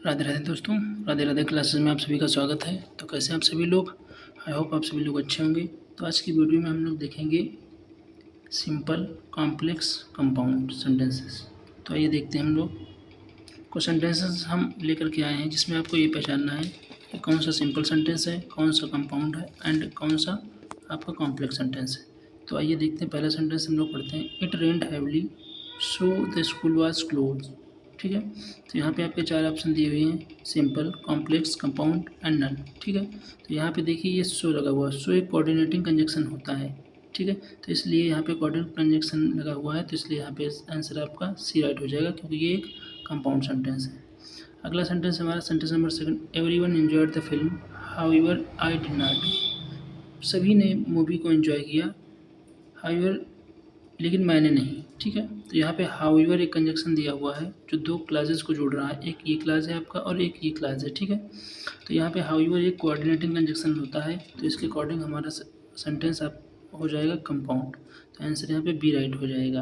राधे राधे दोस्तों, राधे राधे क्लासेस में आप सभी का स्वागत है। तो कैसे हैं आप सभी लोग? आई होप आप सभी लोग अच्छे होंगे। तो आज की वीडियो में हम लोग देखेंगे सिंपल, कॉम्प्लेक्स, कंपाउंड सेंटेंसेस। तो आइए देखते हैं हम लोग कुछ सेंटेंसेस हम लेकर के आए हैं जिसमें आपको ये पहचानना है कि कौन सा सिंपल सेंटेंस है, कौन सा कंपाउंड है एंड कौन सा आपका कॉम्प्लेक्स सेंटेंस है। तो आइए देखते हैं। पहला सेंटेंस हम लोग पढ़ते हैं। It rained heavily so the school was close. ठीक है, तो यहाँ पे आपके चार ऑप्शन दिए हुए हैं, simple, complex, compound and none. ठीक है, तो यहाँ पे देखिए ये सो लगा हुआ है। सो एक कोऑर्डिनेटिंग कंजक्शन होता है। ठीक है, तो इसलिए यहाँ पे कोऑर्डिनेट कंजक्शन लगा हुआ है, तो इसलिए यहाँ पे आंसर आपका सी राइट हो जाएगा, क्योंकि ये एक कंपाउंड सेंटेंस है। अगला सेंटेंस हमारा sentence number 2। Everyone enjoyed the film however I did not. सभी ने मूवी को एंजॉय किया, हाउएवर लेकिन मैंने नहीं। ठीक है, तो यहाँ पे हाउएवर एक कंजक्शन दिया हुआ है जो दो क्लासेस को जोड़ रहा है। एक ये क्लास है आपका और एक ये क्लास है। ठीक है, तो यहाँ पे हाउएवर एक कोऑर्डिनेटिंग कंजक्शन होता है, तो इसके अकॉर्डिंग हमारा सेंटेंस आप हो जाएगा कंपाउंड। तो आंसर यहाँ पे बी राइट हो जाएगा।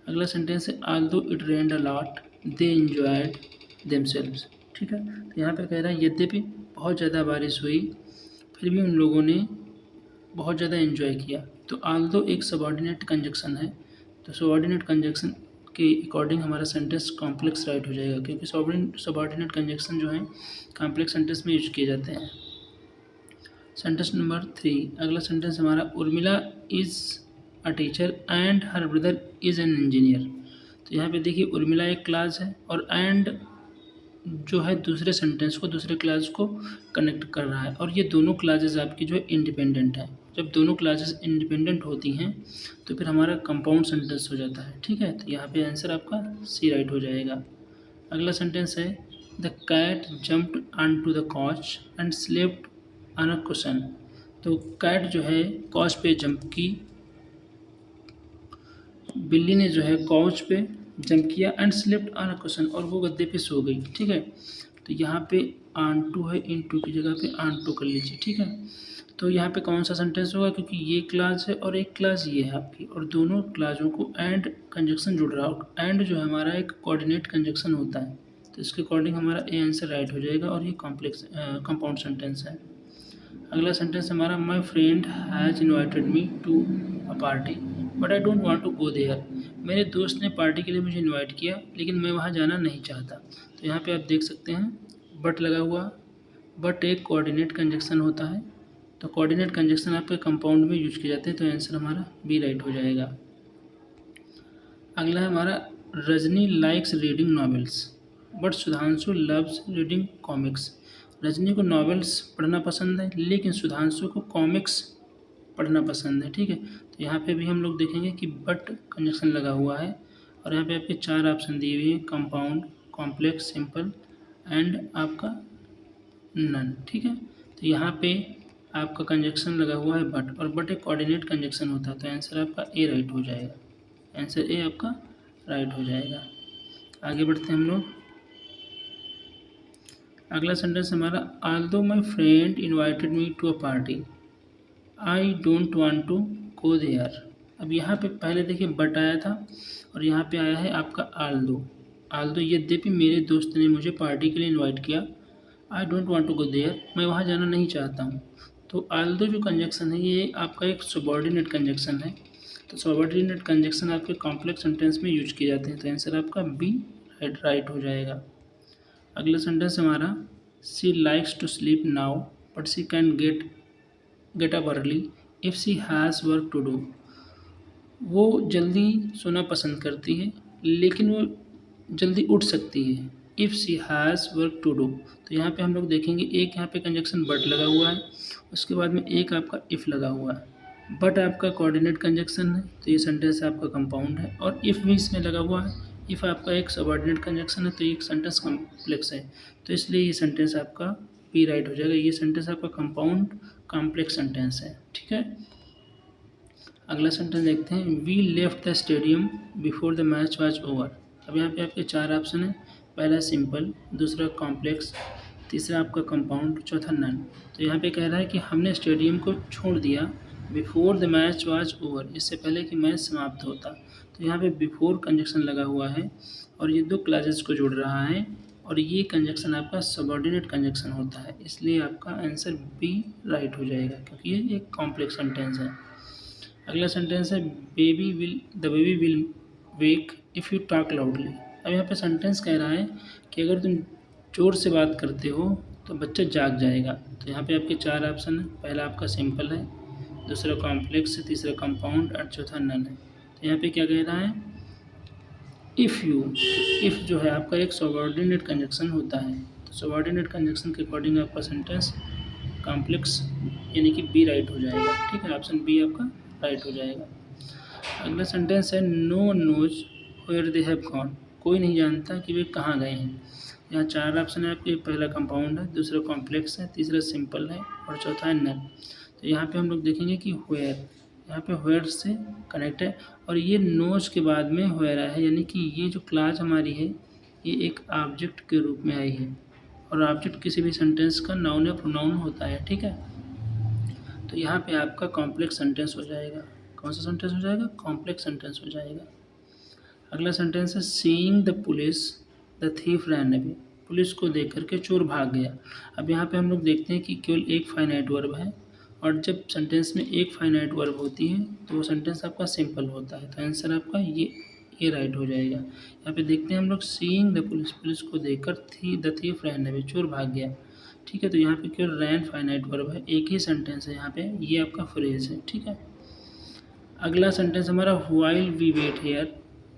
अगला सेंटेंस है although it rained a lot they enjoyed themselves. ठीक है, तो यहाँ पे कह रहा है यद्यपि बहुत ज़्यादा बारिश हुई फिर भी उन लोगों ने बहुत ज़्यादा एंजॉय किया। तो ऑल्दो एक सबऑर्डिनेट कंजक्शन है, तो सबऑर्डिनेट कंजक्शन के अकॉर्डिंग हमारा सेंटेंस कॉम्प्लेक्स राइट हो जाएगा, क्योंकि सबऑर्डिनेट कंजक्शन जो है कॉम्प्लेक्स सेंटेंस में यूज किए जाते हैं। Sentence number 3। अगला सेंटेंस हमारा Urmila is a teacher and her brother is an engineer. तो यहाँ पे देखिए उर्मिला एक क्लास है और एंड जो है दूसरे सेंटेंस को, दूसरे क्लास को कनेक्ट कर रहा है, और ये दोनों क्लासेस आपकी जो है इंडिपेंडेंट है। जब दोनों क्लासेस इंडिपेंडेंट होती हैं तो फिर हमारा कंपाउंड सेंटेंस हो जाता है। ठीक है, तो यहाँ पे आंसर आपका सी राइट हो जाएगा। अगला सेंटेंस है the cat jumped on to the couch and slept on a cushion. तो कैट जो है कॉच पे जंप की, बिल्ली ने जो है कॉच पे जंप किया and slipped on a cushion, और वो गद्दे पे सो गई। ठीक है, तो यहाँ पे ऑन टू है, इन टू की जगह पे ऑन टू कर लीजिए। ठीक है, तो यहाँ पे कौन सा सेंटेंस होगा, क्योंकि ये क्लास है और एक क्लास ये है आपकी, और दोनों क्लासों को एंड कंजक्शन जुड़ रहा है। एंड जो है हमारा एक कोऑर्डिनेट कंजक्शन होता है, तो इसके अकॉर्डिंग हमारा ए आंसर राइट हो जाएगा, और ये कॉम्प्लेक्स कंपाउंड सेंटेंस है। अगला सेंटेंस हमारा my friend has invited me to a party but I don't want to go there. मेरे दोस्त ने पार्टी के लिए मुझे इनवाइट किया लेकिन मैं वहाँ जाना नहीं चाहता। तो यहाँ पे आप देख सकते हैं बट लगा हुआ। बट एक कोऑर्डिनेट कंजक्शन होता है, तो कोऑर्डिनेट कंजक्शन आपके कंपाउंड में यूज किए जाते हैं, तो आंसर हमारा बी राइट हो जाएगा। अगला है हमारा Rajni likes reading novels but Sudhanshu loves reading comics. Rajni को नॉवेल्स पढ़ना पसंद है लेकिन सुधांशु को कॉमिक्स पढ़ना पसंद है। ठीक है, तो यहाँ पे भी हम लोग देखेंगे कि बट कंजक्शन लगा हुआ है, और यहाँ पे आपके चार ऑप्शन दिए हुए हैं, कंपाउंड, कॉम्प्लेक्स, सिंपल एंड आपका नन। ठीक है, तो यहाँ पे आपका कंजक्शन लगा हुआ है बट, और बट एक कोऑर्डिनेट कंजक्शन होता है, तो आंसर आपका ए राइट हो जाएगा। आंसर ए आपका राइट हो जाएगा। आगे बढ़ते हैं हम लोग। अगला सेंटेंस हमारा although my friend invited me to a party I don't want to go there. अब यहाँ पे पहले देखिए बट आया था और यहाँ पे आया है आपका ऑल्दो। ऑल्दो यद्यपि मेरे दोस्त ने मुझे पार्टी के लिए इनवाइट किया, I don't want to go there, मैं वहाँ जाना नहीं चाहता हूँ। तो ऑल्दो जो कंजक्शन है ये आपका एक सबऑर्डिनेट कंजक्शन है, तो सबऑर्डिनेट कंजक्शन आपके कॉम्प्लेक्स सेंटेंस में यूज किए जाते हैं, तो आंसर आपका बी राइट हो जाएगा। अगला सेंटेंस हमारा she likes to sleep now but she can get up early if she has work to do. वो जल्दी सोना पसंद करती है लेकिन वो जल्दी उठ सकती है, if she has work to do. तो यहाँ पे हम लोग देखेंगे एक यहाँ पे कंजक्शन बट लगा हुआ है, उसके बाद में एक आपका इफ़ लगा हुआ है। बट आपका कोऑर्डिनेट कंजक्शन है, तो ये सेंटेंस आपका कंपाउंड है, और इफ़ भी इसमें लगा हुआ है। इफ़ आपका एक सबऑर्डिनेट कंजक्शन है, तो ये सेंटेंस कॉम्प्लेक्स है, तो इसलिए ये सेंटेंस आपका बी राइट हो जाएगा। ये सेंटेंस आपका कंपाउंड कॉम्प्लेक्स सेंटेंस है। ठीक है, अगला सेंटेंस देखते हैं। We left the stadium before the match was over. अब यहाँ पे आपके चार ऑप्शन है, पहला सिंपल, दूसरा कॉम्प्लेक्स, तीसरा आपका कंपाउंड, चौथा नन। तो यहाँ पे कह रहा है कि हमने स्टेडियम को छोड़ दिया before the match was over, इससे पहले कि मैच समाप्त होता। तो यहाँ पे बिफोर कंजक्शन लगा हुआ है और ये दो क्लासेस को जोड़ रहा है, और ये कंजक्शन आपका सबऑर्डिनेट कंजक्शन होता है, इसलिए आपका आंसर बी राइट हो जाएगा, क्योंकि ये एक कॉम्प्लेक्स सेंटेंस है। अगला सेंटेंस है the baby will wake if you talk loudly. अब यहाँ पे सेंटेंस कह रहा है कि अगर तुम जोर से बात करते हो तो बच्चा जाग जाएगा। तो यहाँ पे आपके 4 ऑप्शन है, पहला आपका सिंपल है, दूसरा कॉम्प्लेक्स है, तीसरा कंपाउंड और चौथा नन है। तो यहाँ पे क्या कह रहा है, इफ़ जो है आपका एक सबऑर्डिनेट कंजक्शन होता है, तो सबऑर्डिनेट कंजक्शन के अकॉर्डिंग आपका सेंटेंस कॉम्प्लेक्स यानी कि बी राइट हो जाएगा। ठीक है, ऑप्शन बी आपका राइट हो जाएगा। अगला सेंटेंस है no one knows where they have gone. कोई नहीं जानता कि वे कहाँ गए हैं। यहाँ 4 ऑप्शन है आपके, पहला कंपाउंड है, दूसरा कॉम्प्लेक्स है, तीसरा सिंपल है और चौथा है नन। तो यहाँ पे हम लोग देखेंगे कि वेयर, यहाँ पे वेयर से कनेक्ट है और ये नोज के बाद में वेयर है, यानी कि ये जो क्लास हमारी है ये एक ऑब्जेक्ट के रूप में आई है और ऑब्जेक्ट किसी भी सेंटेंस का नाउन या प्रोनाउन होता है। ठीक है, तो यहाँ पे आपका कॉम्प्लेक्स सेंटेंस हो जाएगा। कौन सा सेंटेंस हो जाएगा, कॉम्प्लेक्स सेंटेंस हो जाएगा। अगला सेंटेंस है seeing the police the thief ran away. Police को देख करके चोर भाग गया। अब यहाँ पे हम लोग देखते हैं कि केवल एक फाइनाइट वर्ब है और जब सेंटेंस में एक फाइनाइट वर्ब होती है तो वो सेंटेंस आपका सिंपल होता है। तो आंसर आपका ये राइट हो जाएगा। यहाँ पे देखते हैं हम लोग सीइंग द पुलिस, पुलिस को देखकर द थीफ रैन अवे, चोर भाग गया। ठीक है, तो यहाँ पे केवल रैन फाइनाइट वर्ब है, एक ही सेंटेंस है यहाँ पे, ये आपका फ्रेज है। ठीक है, अगला सेंटेंस हमारा while we wait here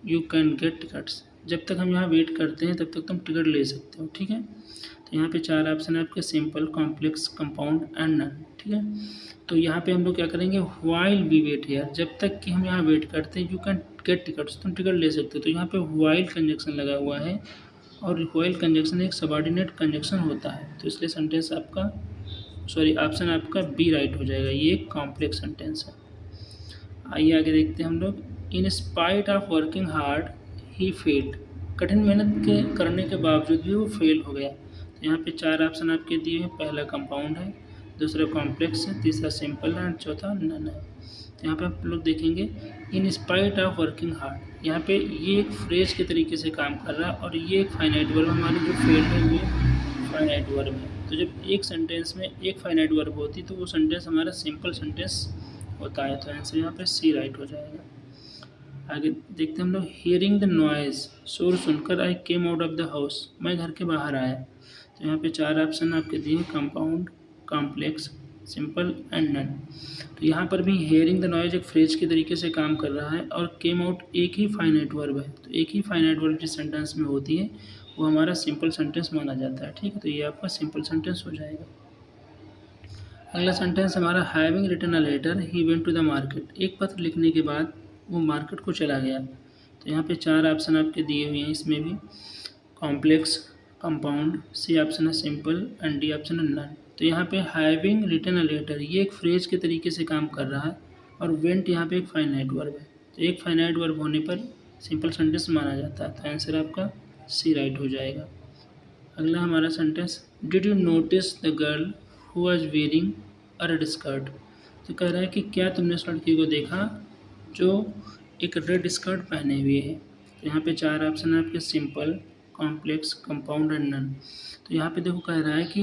you can get tickets. जब तक हम यहाँ वेट करते हैं तब तक तुम टिकट ले सकते हो। ठीक है, तो यहाँ पे 4 ऑप्शन है आपके, simple, complex, compound and none. ठीक है, तो यहाँ पे हम लोग क्या करेंगे, व्हाइल वी वेट हेयर, जब तक कि हम यहाँ वेट करते हैं, यू कैन गेट टिकट्स, तुम टिकट ले सकते हो। तो यहाँ पे व्हाइल कंजक्शन लगा हुआ है और व्हाइल कंजक्शन एक सबऑर्डिनेट कंजक्शन होता है, तो इसलिए सेंटेंस आपका ऑप्शन आपका बी राइट हो जाएगा। ये एक कॉम्प्लेक्स सेंटेंस है। आइए आगे देखते हैं हम लोग, in spite of working hard he failed. कठिन मेहनत के करने के बावजूद भी वो फेल हो गया। तो यहाँ पे 4 ऑप्शन आपके दिए हैं, पहला कंपाउंड है, दूसरा कॉम्प्लेक्स है, तीसरा सिंपल है और चौथा नन है। तो यहाँ पे आप लोग देखेंगे in spite of working hard, यहाँ पे ये एक फ्रेज के तरीके से काम कर रहा है और ये एक फाइनाइट वर्ब हमारी जो फेल्ड है ये फाइनाइट वर्ब है। तो जब एक सेंटेंस में एक फाइनाइट वर्ब होती तो वो सेंटेंस हमारा सिंपल सेंटेंस होता है। तो आंसर यहाँ पे सी राइट हो जाएगा। आगे देखते हैं हम लोग, हियरिंग द नॉइज़, शोर सुनकर I came out of the house, मैं घर के बाहर आया। तो यहाँ पे 4 ऑप्शन आपके दिए, compound, complex, simple and none. तो यहाँ पर भी हियरिंग द नॉइज़ एक फ्रेज के तरीके से काम कर रहा है और केम आउट एक ही फाइनाइट वर्ब है। तो एक ही फाइनाइट वर्ब जिस सेंटेंस में होती है वो हमारा सिंपल सेंटेंस माना जाता है। ठीक है, तो ये आपका सिंपल सेंटेंस हो जाएगा। अगला सेंटेंस हमारा, having written a letter he went to the market. एक पत्र लिखने के बाद वो मार्केट को चला गया। तो यहाँ पे 4 ऑप्शन आपके दिए हुए हैं, इसमें भी कॉम्प्लेक्स, कंपाउंड, सी ऑप्शन है सिंपल एंड डी ऑप्शन है नन। तो यहाँ पे हैविंग रिटन अ लेटर ये एक फ्रेज के तरीके से काम कर रहा है और वेंट यहाँ पे एक फाइनाइट वर्ब है। तो एक फाइनाइट वर्ब होने पर सिंपल सेंटेंस माना जाता है। तो आंसर आपका सी राइट हो जाएगा। अगला हमारा sentence, did you notice the girl who was wearing a red skirt. तो कह रहा है कि क्या तुमने उस लड़की को देखा जो एक रेड स्कर्ट पहने हुए है। तो यहाँ पे 4 ऑप्शन है आपके, simple, complex, compound and none. तो यहाँ पे देखो कह रहा है कि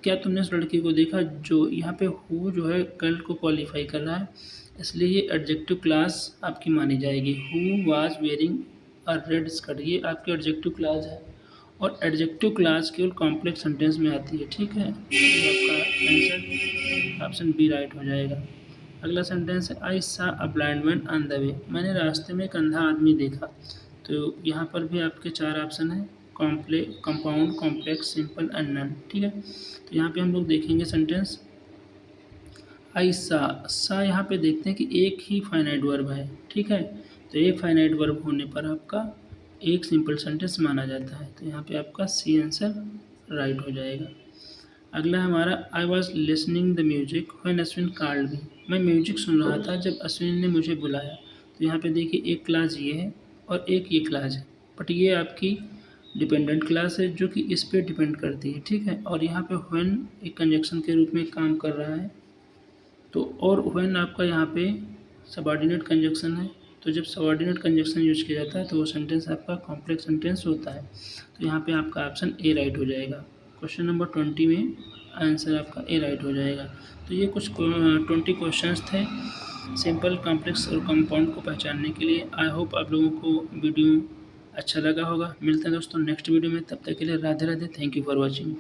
क्या तुमने उस लड़की को देखा, जो यहाँ पे हु जो है गर्ल को क्वालिफाई कर रहा है, इसलिए ये एडजेक्टिव क्लास आपकी मानी जाएगी। Who was wearing a red skirt ये आपकी एडजेक्टिव क्लास है और एडजेक्टिव क्लास केवल कॉम्प्लेक्स सेंटेंस में आती है। ठीक है, तो आपका आंसर ऑप्शन बी राइट हो जाएगा। अगला सेंटेंस है, आई सा a blind man on the way. मैंने रास्ते में एक अंधा आदमी देखा। तो यहाँ पर भी आपके 4 ऑप्शन है, compound, complex, simple and none. ठीक है, तो यहाँ पे हम लोग देखेंगे सेंटेंस, आई सा यहाँ पे देखते हैं कि एक ही फाइनाइट वर्ब है। ठीक है, तो एक फाइनाइट वर्ब होने पर आपका एक सिंपल सेंटेंस माना जाता है। तो यहाँ पे आपका सी आंसर राइट हो जाएगा। अगला हमारा, I was listening the music when Ashwin called me. मैं म्यूजिक सुन रहा था जब अश्विन ने मुझे बुलाया। तो यहाँ पे देखिए एक क्लास ये है और एक ये क्लास है, बट ये आपकी डिपेंडेंट क्लास है जो कि इस पर डिपेंड करती है। ठीक है, और यहाँ पे व्हेन एक कंजक्शन के रूप में काम कर रहा है। तो और व्हेन आपका यहाँ पे सबऑर्डिनेट कंजक्शन है, तो जब सबऑर्डिनेट कंजक्शन यूज किया जाता है तो वो सेंटेंस आपका कॉम्प्लेक्स सेंटेंस होता है। तो यहाँ पे आपका ऑप्शन ए राइट हो जाएगा। क्वेश्चन नंबर 20 में आंसर आपका ए राइट हो जाएगा। तो ये कुछ 20 क्वेश्चंस थे सिंपल, कॉम्प्लेक्स और कंपाउंड को पहचानने के लिए। आई होप आप लोगों को वीडियो अच्छा लगा होगा। मिलते हैं दोस्तों नेक्स्ट वीडियो में, तब तक के लिए Radhe Radhe. Thank you for watching.